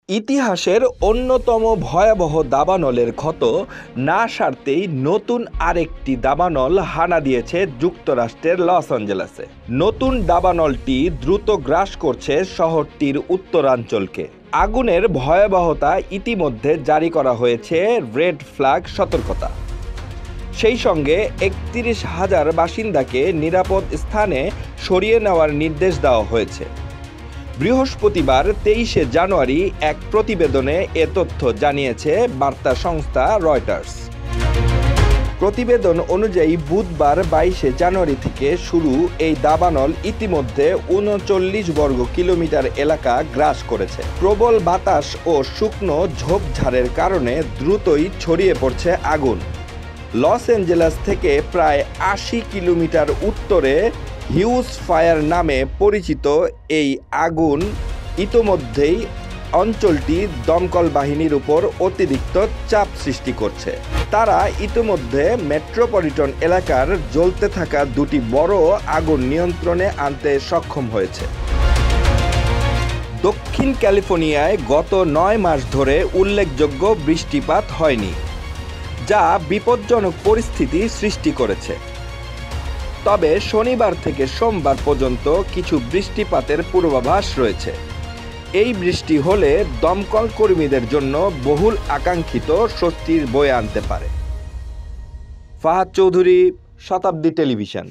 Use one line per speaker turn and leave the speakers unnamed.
ইতিহাসের অন্যতম ভয়াবহ দাবানলের ক্ষত না সারতেই নতুন আরেকটি দাবানল হানা দিয়েছে যুক্তরাষ্ট্রের লস অ্যাঞ্জেলেসে। নতুন দাবানলটি দ্রুত গ্রাস করছে শহরটির উত্তরাঞ্চলকে। আগুনের ভয়াবহতা ইতিমধ্যে জারি করা হয়েছে রেড ফ্ল্যাগ সতর্কতা। সেই সঙ্গে ৩১,০০০ বাসিন্দাকে নিরাপদ স্থানে সরিয়ে নেওয়ার নির্দেশ দেওয়া হয়েছে। বৃহস্পতিবার ২৩শে জানুয়ারি এক প্রতিবেদনে এ তথ্য জানিয়েছে বার্তা সংস্থা রয়টার্স। প্রতিবেদন অনুযায়ী বুধবার ২২শে জানুয়ারি থেকে শুরু এই দাবানল ইতিমধ্যে ৩৯ বর্গ কিলোমিটার এলাকা গ্রাস করেছে। প্রবল বাতাস ও শুকনো ঝোপঝাড়ের কারণে দ্রুতই ছড়িয়ে পড়ছে আগুন। লস অ্যাঞ্জেলেস থেকে প্রায় ৮০ কিলোমিটার উত্তরে হিউজ ফায়ার নামে পরিচিত এই আগুন ইতোমধ্যেই অঞ্চলটি দমকল বাহিনীর উপর অতিরিক্ত চাপ সৃষ্টি করছে। তারা ইতোমধ্যে মেট্রোপলিটন এলাকার জ্বলতে থাকা দুটি বড় আগুন নিয়ন্ত্রণে আনতে সক্ষম হয়েছে। দক্ষিণ ক্যালিফোর্নিয়ায় গত ৯ মাস ধরে উল্লেখযোগ্য বৃষ্টিপাত হয়নি, যা বিপজ্জনক পরিস্থিতি সৃষ্টি করেছে। তবে শনিবার থেকে সোমবার পর্যন্ত কিছু বৃষ্টিপাতের পূর্বাভাস রয়েছে। এই বৃষ্টি হলে দমকল কর্মীদের জন্য বহুল আকাঙ্ক্ষিত স্বস্তির বয়ে আনতে পারে। ফাহাদ চৌধুরী, শতাব্দী টেলিভিশন।